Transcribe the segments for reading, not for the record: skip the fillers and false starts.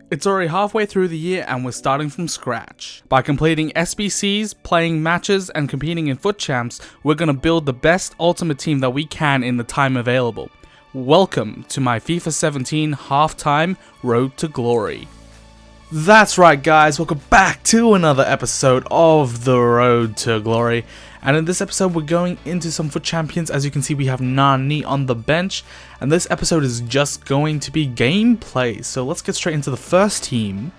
It's already halfway through the year and we're starting from scratch. By completing SBCs, playing matches, and competing in FUT Champs, we're gonna build the best ultimate team that we can in the time available. Welcome to my FIFA 17 halftime Road to Glory. That's right guys, welcome back to another episode of the Road to Glory. And in this episode we're going into some FUT Champions. As you can see, we have Nani on the bench, and this episode is just going to be gameplay. So let's get straight into the first team.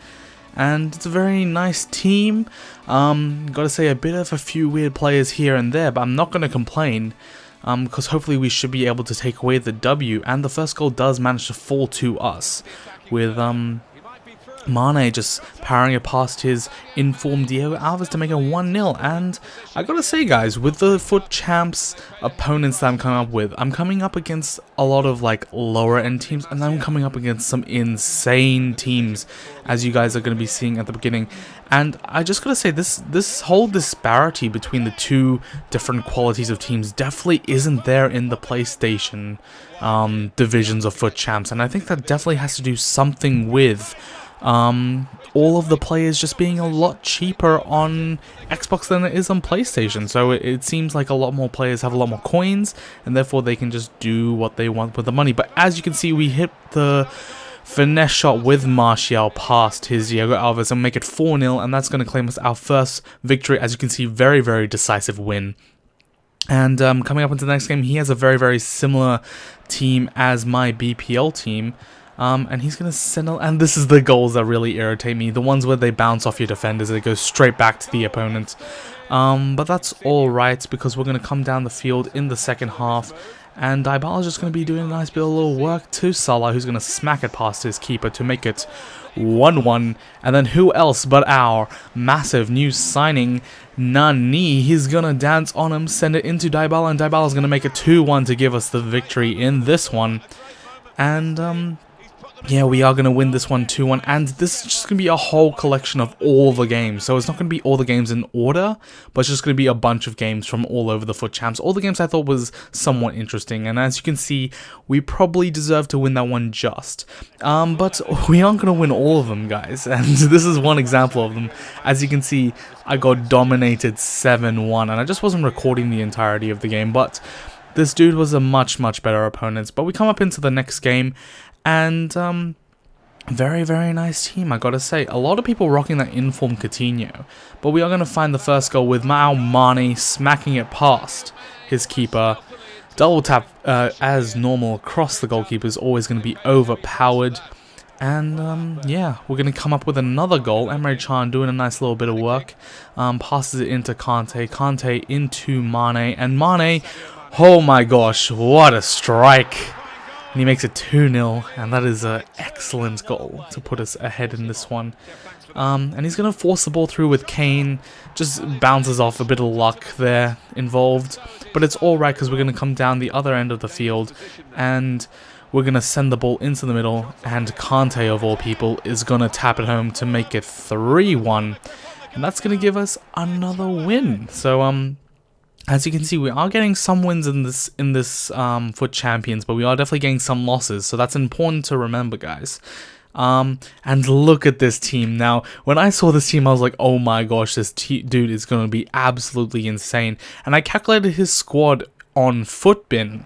And it's a very nice team. Gotta say, a bit of a few weird players here and there, but I'm not gonna complain. Because hopefully we should be able to take away the W, and the first goal does manage to fall to us, with Mane just powering it past his informed Diego Alves to make it 1-0. And I gotta say guys, with the FUT Champs opponents that I'm coming up against a lot of like lower end teams, and I'm coming up against some insane teams, as you guys are going to be seeing at the beginning. And I just gotta say, this whole disparity between the two different qualities of teams definitely isn't there in the PlayStation divisions of FUT Champs, and I think that definitely has to do something with all of the players just being a lot cheaper on Xbox than it is on PlayStation. So it seems like a lot more players have a lot more coins, and therefore they can just do what they want with the money. But as you can see, we hit the finesse shot with Martial past his Diego Alves and make it 4-0, and that's going to claim us our first victory. As you can see, very, very decisive win. And coming up into the next game, he has a very, very similar team as my BPL team. And he's going to send, and this is the goals that really irritate me, the ones where they bounce off your defenders, they go straight back to the opponent. But that's alright, because we're going to come down the field in the second half, and Dybala's just going to be doing a nice bit of little work to Salah, who's going to smack it past his keeper to make it 1-1. And then who else but our massive new signing, Nani? He's going to dance on him, send it into Dybala, and Dybala's going to make it 2-1 to give us the victory in this one. And yeah, we are going to win this one 2-1, and this is just going to be a whole collection of all the games. So it's not going to be all the games in order, but it's just going to be a bunch of games from all over the FUT Champs. All the games I thought was somewhat interesting, and as you can see, we probably deserve to win that one just. But we aren't going to win all of them, guys, and this is one example of them. As you can see, I got dominated 7-1, and I just wasn't recording the entirety of the game, but this dude was a much, much better opponent. But we come up into the next game, and very, very nice team, I gotta say. A lot of people rocking that informed Coutinho, but we are going to find the first goal with Mane smacking it past his keeper. Double tap as normal across the goalkeeper is always going to be overpowered. And yeah, we're going to come up with another goal. Emre Can doing a nice little bit of work, passes it into Kante into Mane, and Mane, oh my gosh, what a strike! And he makes it 2-0, and that is an excellent goal to put us ahead in this one. And he's going to force the ball through with Kane, just bounces off, a bit of luck there involved. But it's alright, because we're going to come down the other end of the field, and we're going to send the ball into the middle, and Kante, of all people, is going to tap it home to make it 3-1. And that's going to give us another win. So, as you can see, we are getting some wins in this FUT Champions, but we are definitely getting some losses, so that's important to remember, guys. And look at this team. Now, when I saw this team, I was like, oh my gosh, this dude is going to be absolutely insane. And I calculated his squad on Footbin,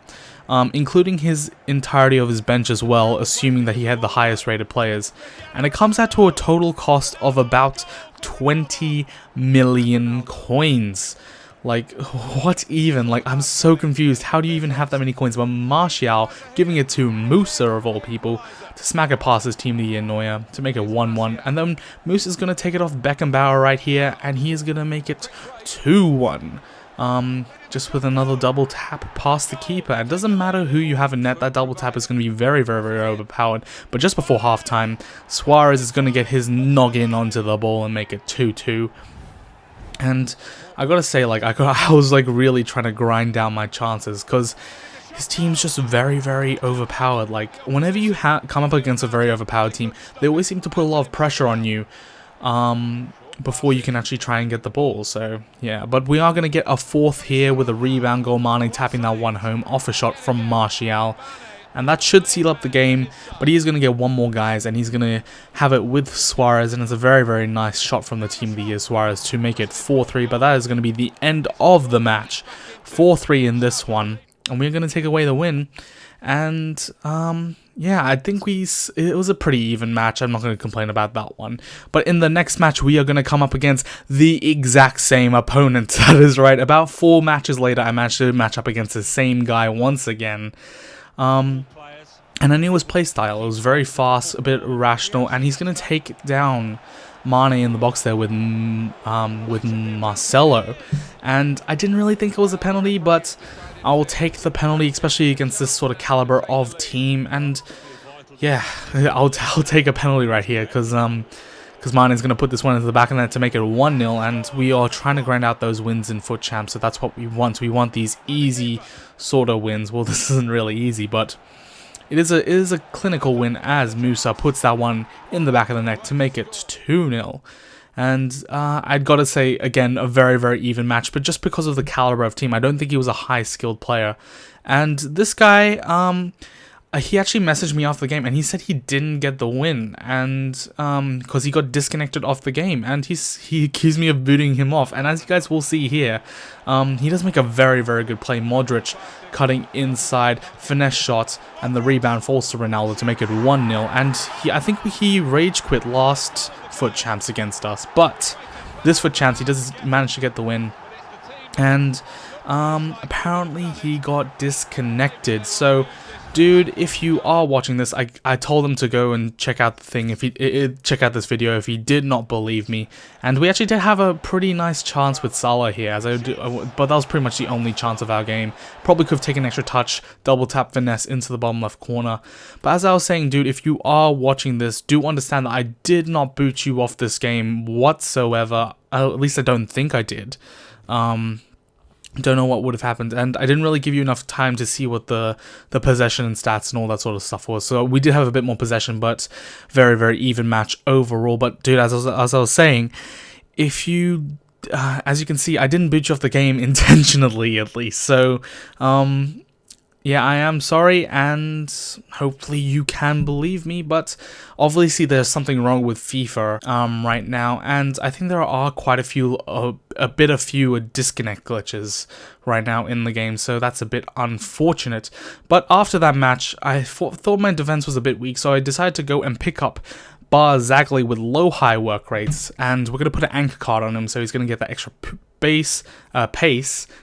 including his entirety of his bench as well, assuming that he had the highest rated players. And it comes out to a total cost of about 20 million coins. Like, what even? Like, I'm so confused. How do you even have that many coins? But Martial giving it to Musa, of all people, to smack it past his team, the Neuer, to make it 1-1. And then Musa is going to take it off Beckenbauer right here, and he is going to make it 2-1. Just with another double tap past the keeper. It doesn't matter who you have in net, that double tap is going to be very, very, very overpowered. But just before halftime, Suarez is going to get his noggin onto the ball and make it 2-2. And I gotta say, like, I was like really trying to grind down my chances, because his team's just very, very overpowered. Like, whenever you come up against a very overpowered team, they always seem to put a lot of pressure on you before you can actually try and get the ball. So yeah, but we are going to get a fourth here with a rebound goal. Mane tapping that one home off a shot from Martial. and that should seal up the game. But he's going to get one more, guys, and he's going to have it with Suarez, and it's a very, very nice shot from the Team of the Year, Suarez, to make it 4-3. But that is going to be the end of the match. 4-3 in this one, and we're going to take away the win. And yeah, I think it was a pretty even match. I'm not going to complain about that one. But in the next match, we are going to come up against the exact same opponent. That is right. About 4 matches later, I managed to match up against the same guy once again. And I knew his playstyle. It was very fast, a bit irrational, and he's going to take down Mane in the box there with Marcelo. And I didn't really think it was a penalty, but I will take the penalty, especially against this sort of caliber of team. And yeah, I'll take a penalty right here, because Mane is going to put this one into the back of the net to make it 1-0, and we are trying to grind out those wins in Foot Champs, so that's what we want. We want these easy sort of wins. Well, this isn't really easy, but it is a clinical win as Musa puts that one in the back of the net to make it 2-0. And I'd got to say, again, a very, very even match, but just because of the caliber of team, I don't think he was a high-skilled player. And this guy, he actually messaged me off the game, and he said he didn't get the win, and because he got disconnected off the game, and he accused me of booting him off. And as you guys will see here, he does make a very, very good play. Modric cutting inside, finesse shot, and the rebound falls to Ronaldo to make it 1-0. And I think he rage quit last Foot Champs against us, but this Foot Champs he does manage to get the win. And apparently he got disconnected. So dude, if you are watching this, I told him to go and check out the thing, check out this video if he did not believe me. And we actually did have a pretty nice chance with Salah here, but that was pretty much the only chance of our game. Probably could have taken an extra touch, double tap finesse into the bottom left corner. But as I was saying, dude, if you are watching this, do understand that I did not boot you off this game whatsoever. At least I don't think I did. Don't know what would have happened, and I didn't really give you enough time to see what the possession and stats and all that sort of stuff was. So we did have a bit more possession, but very, very even match overall. But dude, as I was saying, if you, as you can see, I didn't boot you off the game intentionally, at least. So yeah, I am sorry, and hopefully you can believe me, but obviously there's something wrong with FIFA right now, and I think there are quite a few disconnect glitches right now in the game, so that's a bit unfortunate. But after that match, I thought my defense was a bit weak, so I decided to go and pick up Barzagli with low-high work rates, and we're going to put an anchor card on him, so he's going to get that extra pace,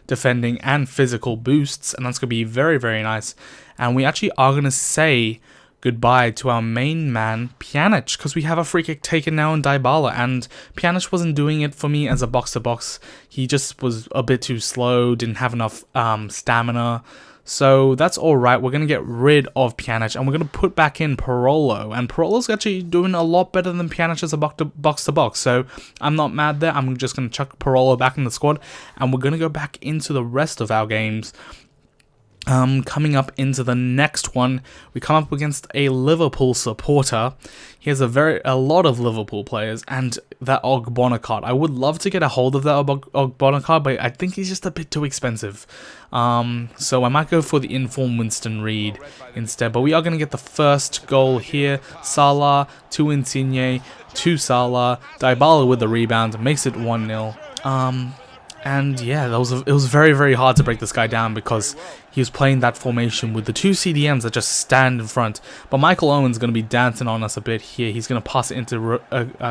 defending, and physical boosts, and that's going to be very, very nice. And we actually are going to say goodbye to our main man, Pjanic, because we have a free kick taken now in Dybala, and Pjanic wasn't doing it for me as a box-to-box. He just was a bit too slow, didn't have enough stamina. So that's alright, we're going to get rid of Pjanic, and we're going to put back in Parolo, and Parolo's actually doing a lot better than Pjanic as a box-to-box, so I'm not mad there. I'm just going to chuck Parolo back in the squad, and we're going to go back into the rest of our games. Coming up into the next one, we come up against a Liverpool supporter. He has a lot of Liverpool players, and that Ogbonna card. I would love to get a hold of that Ogbonna card, but I think he's just a bit too expensive. So I might go for the informed Winston Reid instead. But we are going to get the first goal here. Salah to Insigne to Salah. Dybala with the rebound makes it 1-0. And yeah, it was very, very hard to break this guy down because he was playing that formation with the two CDMs that just stand in front. But Michael Owen's going to be dancing on us a bit here. He's going to pass it into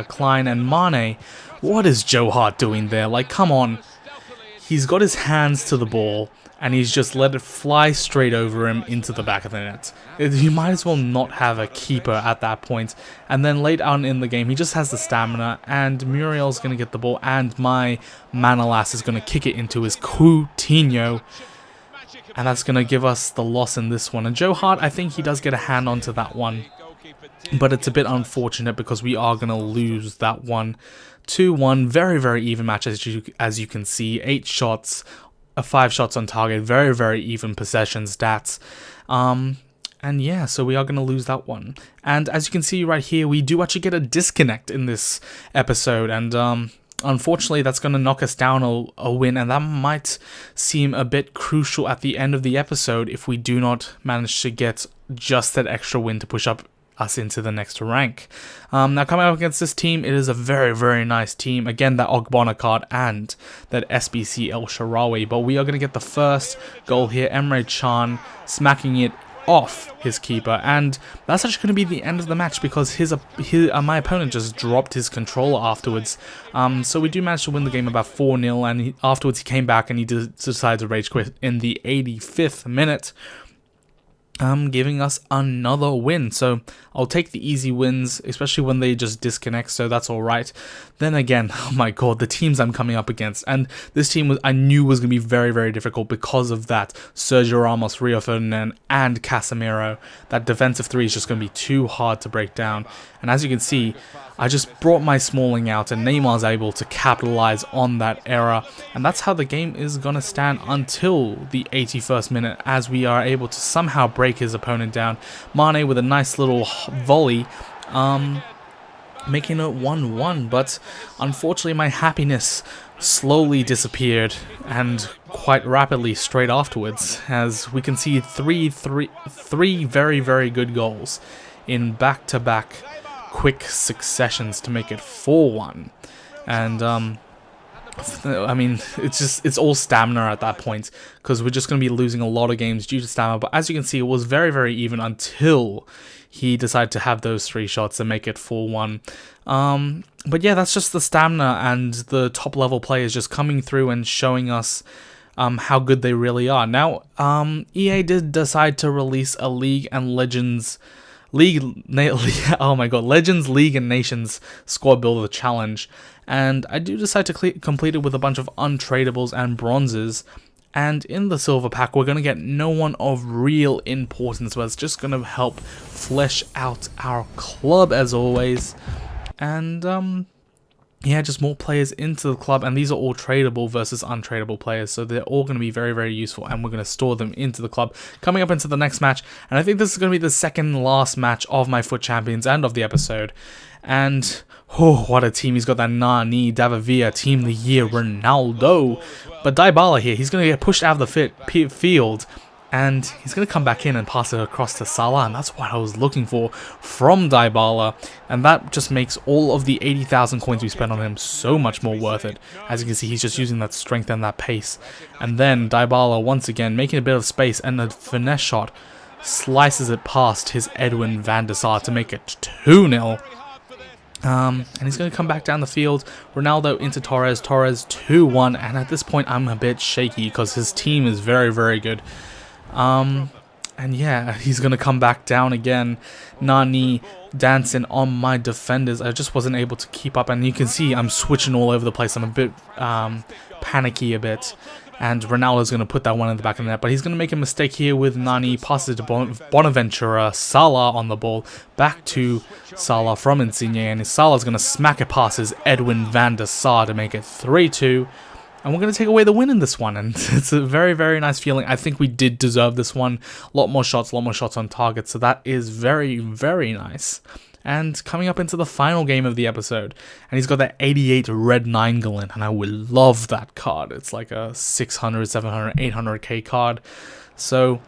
Klein and Mane. What is Joe Hart doing there? Like, come on. He's got his hands to the ball, and he's just let it fly straight over him into the back of the net. You might as well not have a keeper at that point. And then late on in the game, he just has the stamina, and Muriel's going to get the ball, and my Manolas is going to kick it into his Coutinho. And that's going to give us the loss in this one. And Joe Hart, I think he does get a hand onto that one. But it's a bit unfortunate because we are going to lose that one. 2-1, very, very even match as you can see. 8 shots, 5 shots on target, very, very even possession stats. And yeah, so we are going to lose that one. And as you can see right here, we do actually get a disconnect in this episode. And unfortunately, that's going to knock us down a win. And that might seem a bit crucial at the end of the episode if we do not manage to get just that extra win to push up us into the next rank. Now coming up against this team, it is a very, very nice team. Again, that Ogbonna card and that SBC El Shaarawy. But we are going to get the first goal here. Emre Can smacking it off his keeper, and that's actually going to be the end of the match because my opponent just dropped his controller afterwards. So we do manage to win the game about 4-0, and afterwards he came back and he decided to rage quit in the 85th minute. Giving us another win. So I'll take the easy wins, especially when they just disconnect, so that's alright. Then again, oh my god, the teams I'm coming up against, and this team I knew was going to be very, very difficult because of that. Sergio Ramos, Rio Ferdinand, and Casemiro. That defensive three is just going to be too hard to break down. And as you can see, I just brought my Smalling out, and Neymar's able to capitalize on that error. And that's how the game is going to stand until the 81st minute, as we are able to somehow break his opponent down. Mane with a nice little volley, making it 1-1. But unfortunately, my happiness slowly disappeared, and quite rapidly straight afterwards, as we can see three very, very good goals in back-to-back quick successions to make it 4-1. And I mean, it's all stamina at that point, because we're just going to be losing a lot of games due to stamina. But as you can see, it was very, very even until he decided to have those 3 shots and make it 4-1. But yeah, that's just the stamina and the top level players just coming through and showing us how good they really are. Now, EA did decide to release a League and Legends Legends, League and Nations Squad Builder Challenge, and I do decide to complete it with a bunch of untradables and bronzes. And in the silver pack, we're going to get no one of real importance, but it's just going to help flesh out our club as always. And yeah, just more players into the club, and these are all tradable versus untradable players, so they're all going to be very, very useful, and we're going to store them into the club. Coming up into the next match, and I think this is going to be the second last match of my FUT Champions and of the episode. And oh, what a team. He's got that Nani, David Villa, Team of the Year, Ronaldo. But Dybala here, he's going to get pushed out of the field, and he's going to come back in and pass it across to Salah, and that's what I was looking for from Dybala. And that just makes all of the 80,000 coins we spent on him so much more worth it. As you can see, he's just using that strength and that pace. And then Dybala, once again, making a bit of space, and a finesse shot slices it past his Edwin van der Sar to make it 2-0. And he's going to come back down the field. Ronaldo into Torres, 2-1. And at this point, I'm a bit shaky because his team is very, very good. And yeah, he's going to come back down again. Nani dancing on my defenders. I just wasn't able to keep up. And you can see I'm switching all over the place. I'm a bit panicky a bit. And Ronaldo's going to put that one in the back of the net. But he's going to make a mistake here with Nani. Passes it to Bonaventura. Salah on the ball. Back to Salah from Insigne. And Salah's going to smack it past his Edwin van der Sar to make it 3-2. And we're going to take away the win in this one. And it's a very, very nice feeling. I think we did deserve this one. A lot more shots on target. So that is very, very nice. And coming up into the final game of the episode. And he's got that 88 red Nainggolan. And I would love that card. It's like a 600, 700, 800k card. So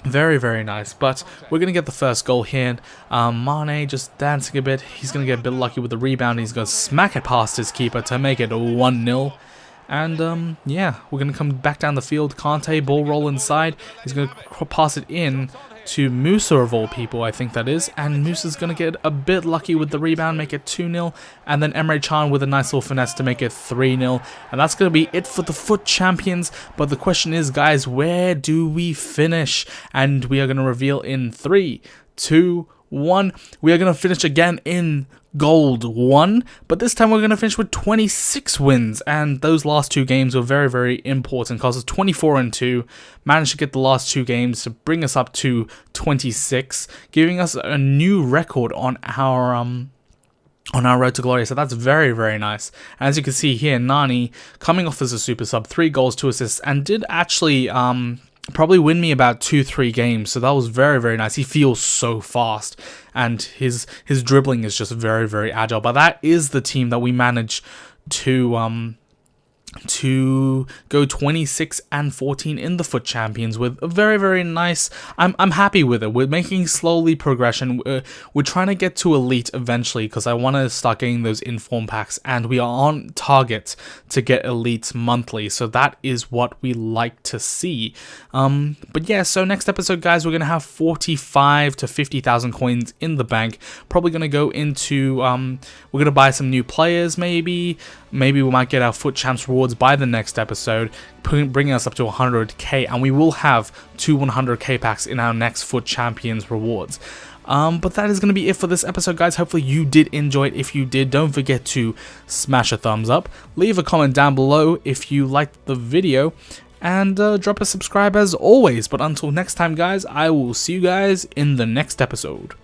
very, very nice. But we're going to get the first goal here. Mane just dancing a bit. He's going to get a bit lucky with the rebound. He's going to smack it past his keeper to make it 1-0. And yeah, we're going to come back down the field. Kante, ball roll inside. He's going to pass it in to Musa of all people, I think that is. And Musa's going to get a bit lucky with the rebound, make it 2-0. And then Emre Can with a nice little finesse to make it 3-0. And that's going to be it for the FUT Champions. But the question is, guys, where do we finish? And we are going to reveal in 3, 2, 1. We are going to finish again in Gold 1, but this time we're going to finish with 26 wins, and those last 2 games were very, very important because it's 24-2, managed to get the last 2 games to bring us up to 26, giving us a new record on our road to glory. So that's very, very nice. As you can see here, Nani coming off as a super sub, 3 goals, 2 assists, and did actually probably win me about 2-3 games, so that was very, very nice. He feels so fast, and his dribbling is just very, very agile. But that is the team that we managed to to go 26-14 in the FUT Champions with a very nice. I'm happy with it. We're making slowly progression. We're trying to get to elite eventually because I want to start getting those inform packs, and we are on target to get elite monthly, so that is what we like to see. But yeah, so next episode, guys, we're gonna have 45 to 50,000 coins in the bank. Probably gonna go into we're gonna buy some new players. Maybe we might get our FUT Champs rewards by the next episode, bringing us up to 100k, and we will have 2 100k packs in our next FUT Champions rewards. But that is going to be it for this episode, guys. Hopefully you did enjoy it. If you did, don't forget to smash a thumbs up, leave a comment down below if you liked the video, and drop a subscribe as always. But until next time, guys, I will see you guys in the next episode.